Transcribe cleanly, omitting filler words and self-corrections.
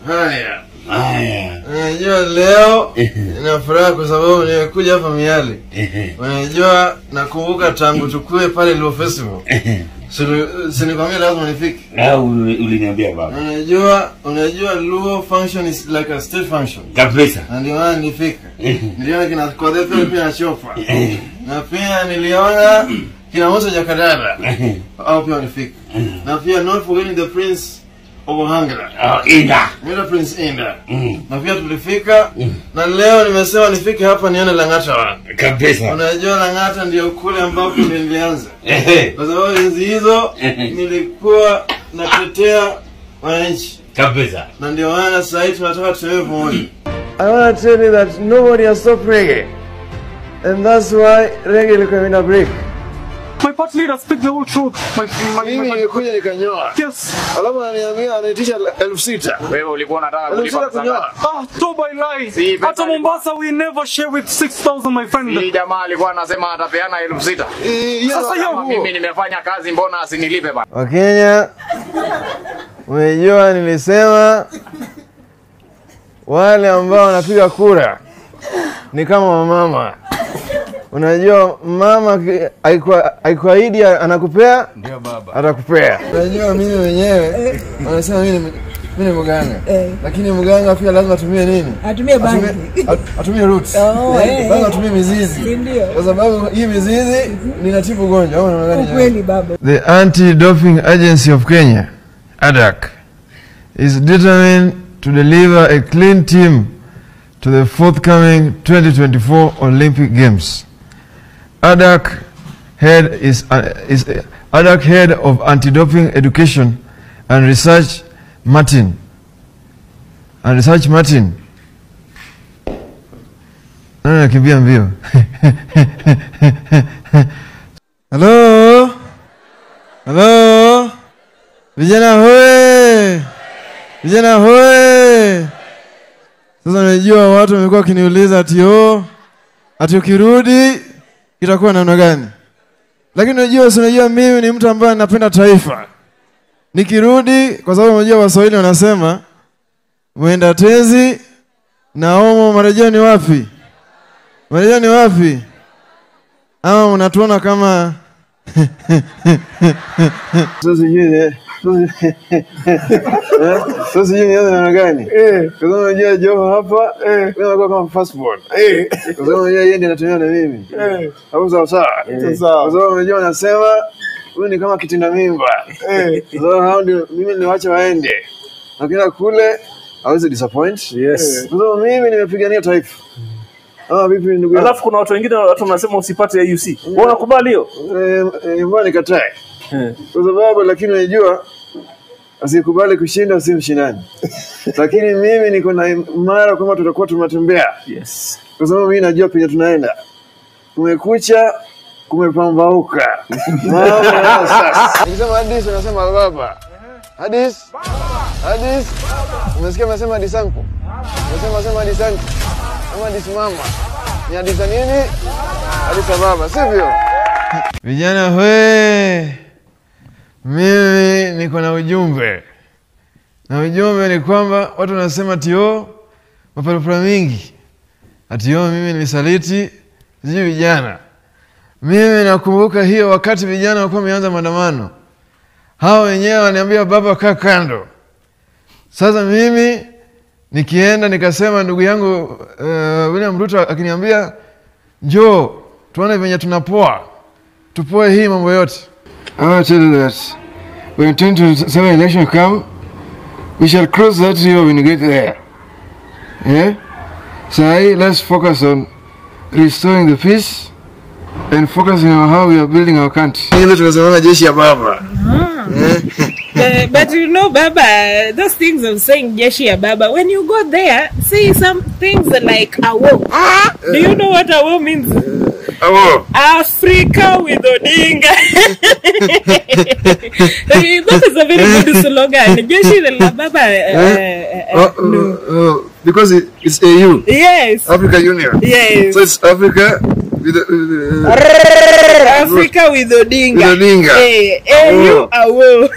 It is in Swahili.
Haya. Unajua leo nina furaha kwa sababu nimekuja hapa Miale. Unajua nakumbuka tangu tukue pale Luo Festival. Sinikwambia lazima nifike. Uliniambia baba. Unajua Luo function is like a state function. Kabisa. Na ndio maana nilifika. Niliona kina Kodhefe pia na Chopa. Na pia niliona kina Musa Jakadala. Au pia nifika. Na pia not forgetting the Prince Obohangala. Inda. Mira Prince Inda. Na pia tulifika. Na leo nimesema nifike hapa nione Lang'ata wa. Kabisa. Unajua Lang'ata ndio kule ambapo nilianza. Kwa sababu enzi hizo nilikuwa natetea wananchi. Kabisa. Na ndio maana sasa hivi tunataka tuwe pamoja. I want to tell you that nobody has stopped reggae. And that's why reggae ilikuwa ina break. My party leader speak the whole truth. Mimi nilikuja nikanyoa. Yes. Alafu ananiambia anaitisha 6,000. Wewe ulikuwa unataka kulipa kunyoa. Don't buy lie. Hata Mombasa we never share with 6,000 my friend. Hii jamaa alikuwa anasema atapeana 6,000. Sasa hiyo mimi nimefanya kazi mbona asinilipe bana? Wakenya, umejua nilisema wale ambao wanapiga kura ni kama mama. Unajua mama haikuahidi anakupea, ndio baba atakupea. Unajua mimi mwenyewe wanasema mimi ni mganga. Lakini mganga pia lazima atumie nini? Atumie bangi. Atumie roots. Lazima atumie mizizi. Ndio. Kwa sababu hii mizizi inatibu ugonjwa au unaona gani? Kweli baba. The Anti-Doping Agency of Kenya, ADAK, is determined to deliver a clean team to the forthcoming 2024 Olympic Games. ADAK Head of Anti-Doping Education and Research Martin. Nakimbia mbio. Hello? Vijana hoe! Sasa unajua watu wamekuwa wakiniuliza ati ukirudi itakuwa namna gani? Lakini unajua mimi ni mtu ambaye napenda taifa. Nikirudi kwa sababu unajua Waswahili wanasema mwenda tezi na omo marejeo ni wapi? Marejeo ni wapi? Ama mnatuona kama Sasa yeye ni namna gani? Kwa sababu unajua Joho hapa unakuwa kama passport. Kwa sababu yeye ndiye anatumia na mimi. Hapo sawa. Kwa sababu unajua anasema huyu ni kama kitinda mimba. Kwa sababu hao ndio mimi niwache waende. Lakini kule hawezi disappoint. Yes. Kwa sababu mimi nimepigania taifa. Vipi ndugu? Alafu kuna watu wengine watu wanasema usipate AUC. Wewe unakubali hiyo? Mbona nikatae? Kwa sababu lakini unajua asikubali kushinda si mshindani. Lakini mimi niko na imara kama tutakuwa tunatembea. Yes. Kwa sababu mimi najua penye tunaenda. Kumekucha, kumepambauka. Mama sasa. Nikisema hadisi unasema baba. Hadisi? Hadisi? Umesikia mnasema hadisi yangu? Unasema hadisi yangu. Ama hadisi mama. Ni hadisi nini? Hadisi baba, sivyo? Vijana hoe. Mimi niko na ujumbe. Na ujumbe ni kwamba watu wanasema maparapara mingi. Mimi nilisaliti vijana. Mimi nakumbuka hiyo wakati vijana walikuwa wameanza maandamano. Hao wenyewe waniambia baba kaa kando. Sasa mimi nikienda nikasema ndugu yangu William Ruto akiniambia njoo tuone venye tunapoa. Tupoe hii mambo yote. I want to tell you that when 2027 election come, we shall cross that river when we get there. Yeah? So let's focus on restoring the peace and focusing on how we are building our country. Tunasema jeshi ya baba. But you know, Baba, those things of saying jeshi ya baba, when you go there, say some things like awo. Do you know what awo means? Awo. Africa with Odinga. That is a very good slogan. Jeshi la baba. No. Because it's AU. Yes. Africa Union. Yes. So it's Africa with Africa with Odinga. With Odinga. Hey, AU awo.